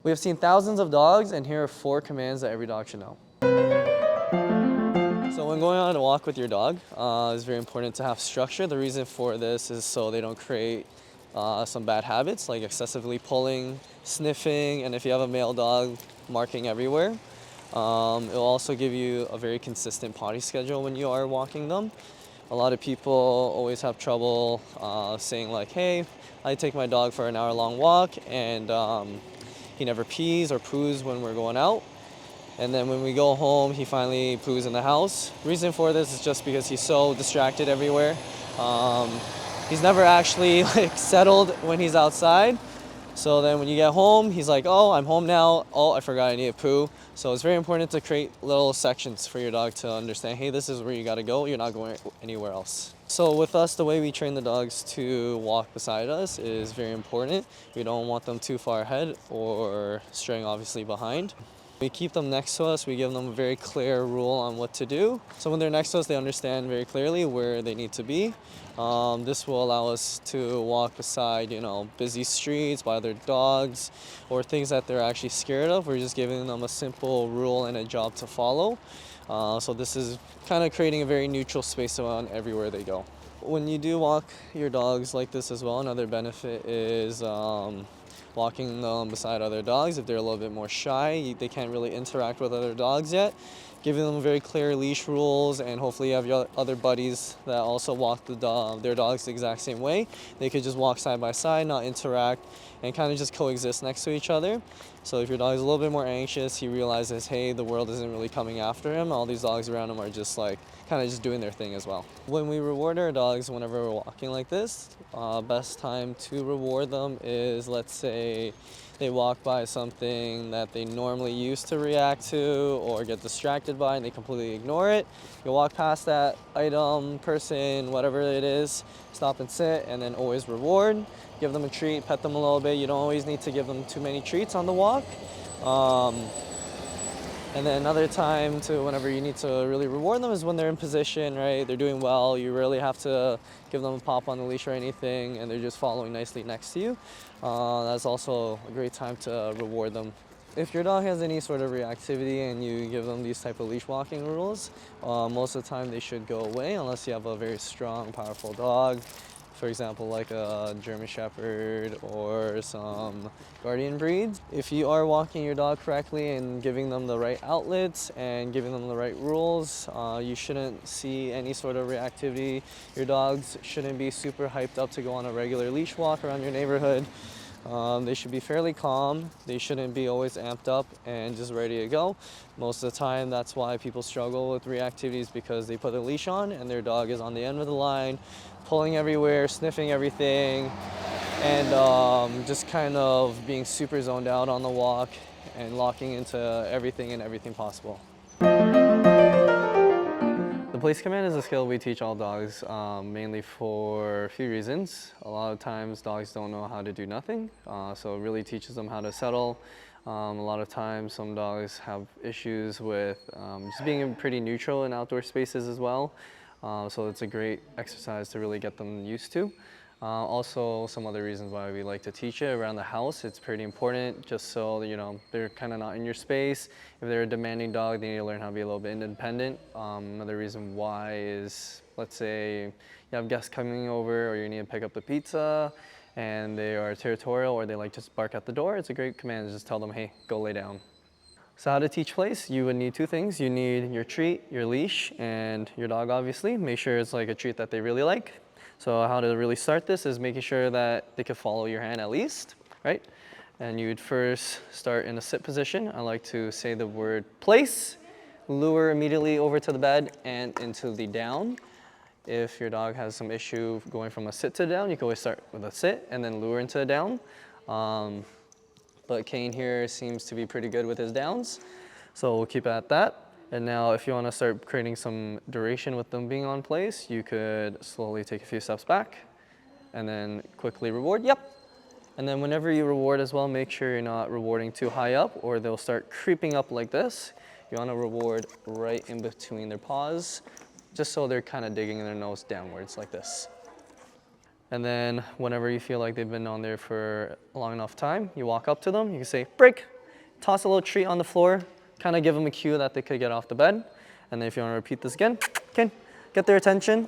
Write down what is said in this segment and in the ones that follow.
We have seen thousands of dogs, and here are 4 commands that every dog should know. So when going on a walk with your dog, it's very important to have structure. The reason for this is so they don't create some bad habits like excessively pulling, sniffing, and if you have a male dog, marking everywhere. It'll also give you a very consistent potty schedule when you are walking them. A lot of people always have trouble saying like, hey, I take my dog for an hour-long walk and he never pees or poos when we're going out. And then when we go home, he finally poos in the house. Reason for this is just because he's so distracted everywhere. He's never actually settled when he's outside. So then when you get home, he's like, oh, I'm home now. Oh, I forgot I need a poo. So it's very important to create little sections for your dog to understand, hey, this is where you gotta go. You're not going anywhere else. So with us, the way we train the dogs to walk beside us is very important. We don't want them too far ahead or straying obviously behind. We keep them next to us. We give them a very clear rule on what to do. So when they're next to us, they understand very clearly where they need to be. This will allow us to walk beside, busy streets, by their dogs, or things that they're actually scared of. We're just giving them a simple rule and a job to follow. So this is kind of creating a very neutral space around everywhere they go. When you do walk your dogs like this as well, another benefit is walking them beside other dogs. If they're a little bit more shy, they can't really interact with other dogs yet. Giving them very clear leash rules, and hopefully you have your other buddies that also walk their dogs the exact same way. They could just walk side by side, not interact, and kind of just coexist next to each other. So if your dog is a little bit more anxious, he realizes, hey, the world isn't really coming after him. All these dogs around him are just kind of just doing their thing as well. When we reward our dogs whenever we're walking like this, best time to reward them is, let's say, they walk by something that they normally used to react to or get distracted by and they completely ignore it. You'll walk past that item, person, whatever it is, stop and sit, and then always reward. Give them a treat, pet them a little bit. You don't always need to give them too many treats on the walk. And then another time to whenever you need to really reward them is when they're in position, right? They're doing well. You really have to give them a pop on the leash or anything, and they're just following nicely next to you. That's also a great time to reward them. If your dog has any sort of reactivity and you give them these type of leash walking rules, most of the time they should go away unless you have a very strong, powerful dog. For example, like a German Shepherd or some guardian breeds. If you are walking your dog correctly and giving them the right outlets and giving them the right rules, you shouldn't see any sort of reactivity. Your dogs shouldn't be super hyped up to go on a regular leash walk around your neighborhood. They should be fairly calm. They shouldn't be always amped up and just ready to go. Most of the time, that's why people struggle with reactivities, because they put a leash on and their dog is on the end of the line, pulling everywhere, sniffing everything, and just kind of being super zoned out on the walk and locking into everything and everything possible. The place command is a skill we teach all dogs, mainly for a few reasons. A lot of times dogs don't know how to do nothing, so it really teaches them how to settle. A lot of times some dogs have issues with just being pretty neutral in outdoor spaces as well. So it's a great exercise to really get them used to. Also, some other reasons why we like to teach it around the house. It's pretty important just so they're kind of not in your space. If they're a demanding dog, they need to learn how to be a little bit independent. Another reason why is, let's say you have guests coming over or you need to pick up the pizza and they are territorial or they like to bark at the door. It's a great command to just tell them, hey, go lay down. So how to teach place? You would need 2 things. You need your treat, your leash, and your dog obviously. Make sure it's like a treat that they really like. So how to really start this is making sure that they can follow your hand at least, right? And you'd first start in a sit position. I like to say the word place, lure immediately over to the bed and into the down. If your dog has some issue going from a sit to down, you can always start with a sit and then lure into a down. But Kane here seems to be pretty good with his downs, so we'll keep it at that. And now if you want to start creating some duration with them being on place, you could slowly take a few steps back and then quickly reward, yep. And then whenever you reward as well, make sure you're not rewarding too high up or they'll start creeping up like this. You want to reward right in between their paws, just so they're kind of digging their nose downwards like this. And then whenever you feel like they've been on there for a long enough time, you walk up to them, you can say, break, toss a little treat on the floor, kind of give them a cue that they could get off the bed. And then if you want to repeat this again, okay, get their attention,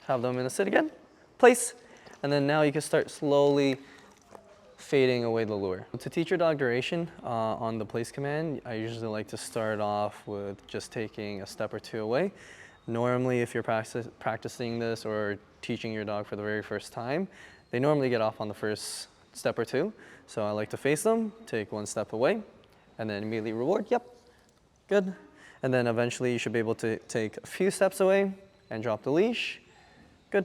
have them in a sit again, place. And then now you can start slowly fading away the lure. To teach your dog duration on the place command, I usually like to start off with just taking a step or two away. Normally, if you're practicing this or teaching your dog for the very first time, they normally get off on the first step or two. So I like to face them, take one step away, and then immediately reward, yep, good. And then eventually you should be able to take a few steps away and drop the leash, good.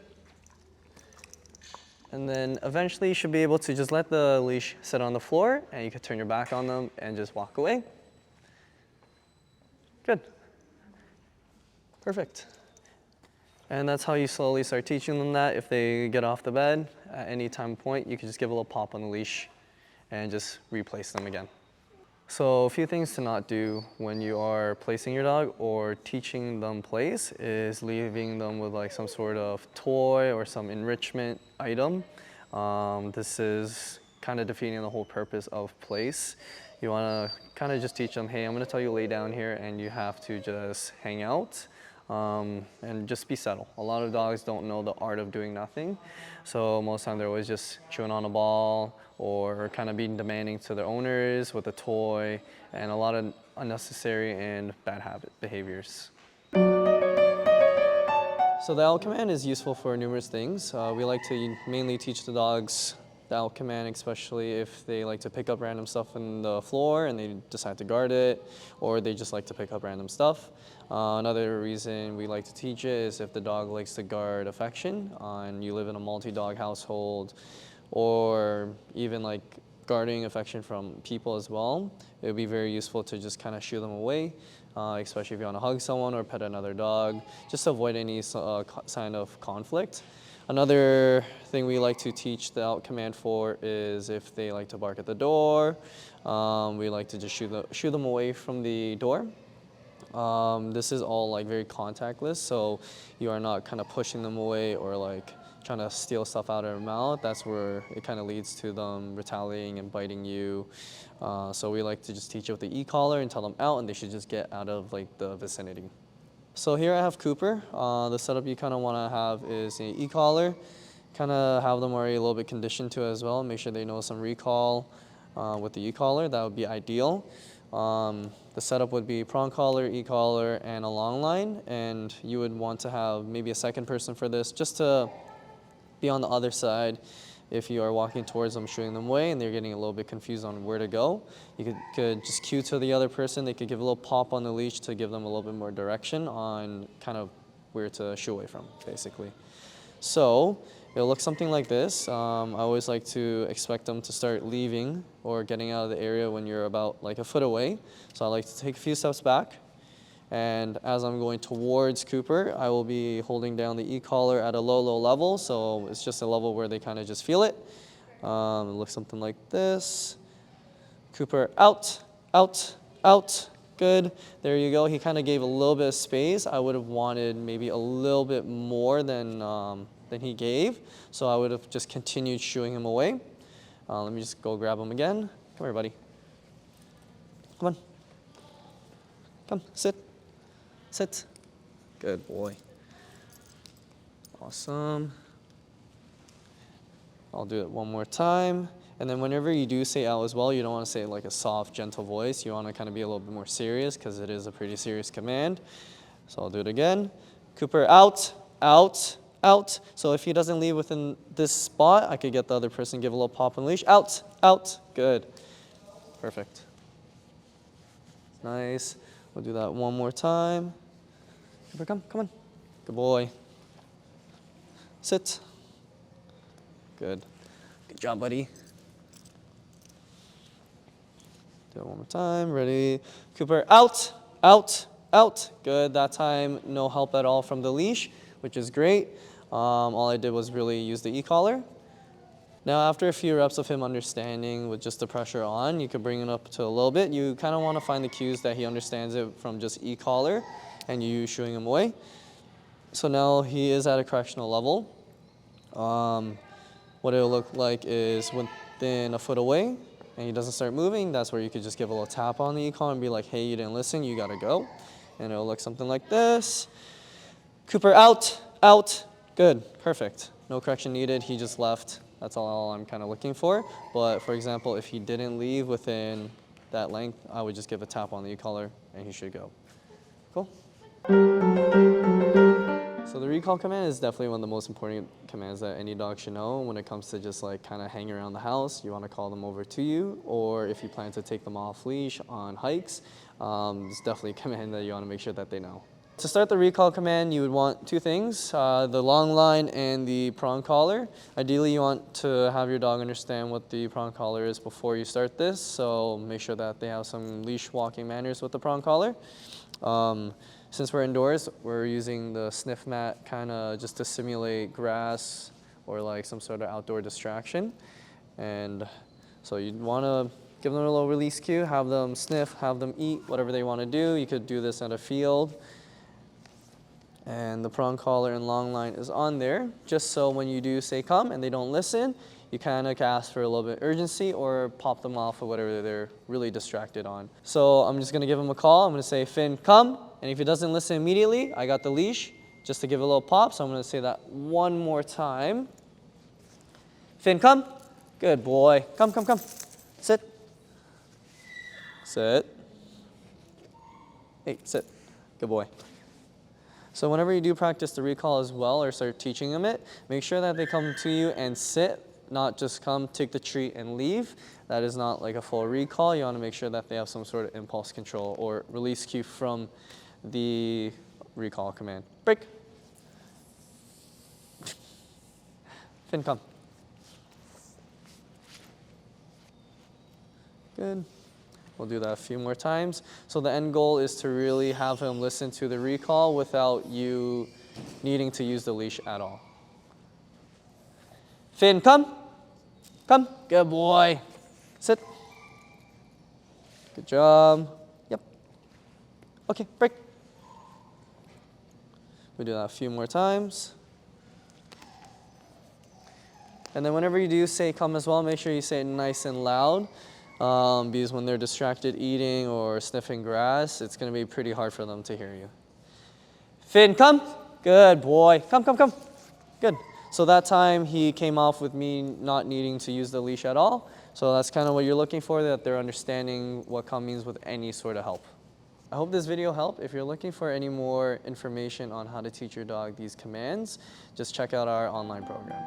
And then eventually you should be able to just let the leash sit on the floor and you can turn your back on them and just walk away. Good. Perfect. And that's how you slowly start teaching them that. If they get off the bed at any time point, you can just give a little pop on the leash and just replace them again. So a few things to not do when you are placing your dog or teaching them place is leaving them with like some sort of toy or some enrichment item. This is kind of defeating the whole purpose of place. You want to kind of just teach them, hey, I'm going to tell you to lay down here and you have to just hang out. And just be settled. A lot of dogs don't know the art of doing nothing. So most of the time they're always just chewing on a ball or kind of being demanding to their owners with a toy and a lot of unnecessary and bad behaviors. So the out command is useful for numerous things. We like to mainly teach the dogs the out command, especially if they like to pick up random stuff on the floor and they decide to guard it, or they just like to pick up random stuff. Another reason we like to teach it is if the dog likes to guard affection and you live in a multi-dog household, or even like guarding affection from people as well. It would be very useful to just kind of shoo them away, especially if you want to hug someone or pet another dog, just to avoid any sign of conflict. Another thing we like to teach the out command for is if they like to bark at the door, we like to just shoo them away from the door. This is all like very contactless, so you are not kind of pushing them away or like trying to steal stuff out of their mouth. That's where it kind of leads to them retaliating and biting you. So we like to just teach it with the e-collar and tell them out, and they should just get out of like the vicinity. So here I have Cooper. The setup you kind of want to have is an e-collar. Kind of have them already a little bit conditioned to it as well. Make sure they know some recall with the e-collar. That would be ideal. The setup would be prong collar, e-collar, and a long line. And you would want to have maybe a second person for this just to be on the other side. If you are walking towards them, shooing them away, and they're getting a little bit confused on where to go, you could just cue to the other person. They could give a little pop on the leash to give them a little bit more direction on kind of where to shoo away from, basically. So it'll look something like this. I always like to expect them to start leaving or getting out of the area when you're about like a foot away. So I like to take a few steps back. And as I'm going towards Cooper, I will be holding down the e-collar at a low level. So it's just a level where they kind of just feel it. It looks something like this. Cooper, out, out, out. Good. There you go. He kind of gave a little bit of space. I would have wanted maybe a little bit more than he gave. So I would have just continued shooing him away. Let me just go grab him again. Come here, buddy. Come on. Come, sit. Sit. Good boy. Awesome. I'll do it one more time. And then whenever you do say out as well, you don't want to say it like a soft, gentle voice. You want to kind of be a little bit more serious because it is a pretty serious command. So I'll do it again. Cooper, out, out, out. So if he doesn't leave within this spot, I could get the other person, give a little pop on the leash. Out, out. Good. Perfect. Nice. We'll do that one more time. Cooper, come on. Good boy. Sit. Good. Good job, buddy. Do it one more time. Ready? Cooper, out, out, out. Good. That time, no help at all from the leash, which is great. All I did was really use the e-collar. Now, after a few reps of him understanding with just the pressure on, you could bring it up to a little bit. You kind of want to find the cues that he understands it from just e-collar and you shooing him away. So now he is at a correctional level. What it'll look like is within a foot away and he doesn't start moving, that's where you could just give a little tap on the e-collar and be like, hey, you didn't listen, you gotta go. And it'll look something like this. Cooper, out, out. Good, perfect. No correction needed, he just left. That's all I'm kind of looking for. But for example, if he didn't leave within that length, I would just give a tap on the e-collar and he should go. Cool? So the recall command is definitely one of the most important commands that any dog should know when it comes to just like kind of hanging around the house. You want to call them over to you, or if you plan to take them off leash on hikes, it's definitely a command that you want to make sure that they know. To start the recall command, you would want two things, the long line and the prong collar. Ideally, you want to have your dog understand what the prong collar is before you start this, so make sure that they have some leash walking manners with the prong collar. Since we're indoors, we're using the sniff mat kind of just to simulate grass or like some sort of outdoor distraction. And so you'd want to give them a little release cue, have them sniff, have them eat, whatever they want to do. You could do this at a field. And the prong collar and long line is on there, just so when you do say come and they don't listen, you kind of ask for a little bit of urgency or pop them off of whatever they're really distracted on. So I'm just going to give him a call. I'm going to say, Finn, come. And if he doesn't listen immediately, I got the leash just to give it a little pop. So I'm going to say that one more time. Finn, come. Good boy. Come, come, come. Sit. Sit. Hey, sit. Good boy. So whenever you do practice the recall as well or start teaching them it, make sure that they come to you and sit, not just come, take the treat, and leave. That is not like a full recall. You want to make sure that they have some sort of impulse control or release cue from the recall command. Break. Finn, come. Good. We'll do that a few more times. So the end goal is to really have him listen to the recall without you needing to use the leash at all. Finn, come. Come. Good boy. Sit. Good job. Yep. Okay, break. We'll do that a few more times. And then whenever you do say come as well, make sure you say it nice and loud. Because when they're distracted eating or sniffing grass, it's going to be pretty hard for them to hear you. Finn, come. Good boy. Come, come, come. Good. So that time he came off with me not needing to use the leash at all. So that's kind of what you're looking for, that they're understanding what come means with any sort of help. I hope this video helped. If you're looking for any more information on how to teach your dog these commands, just check out our online program.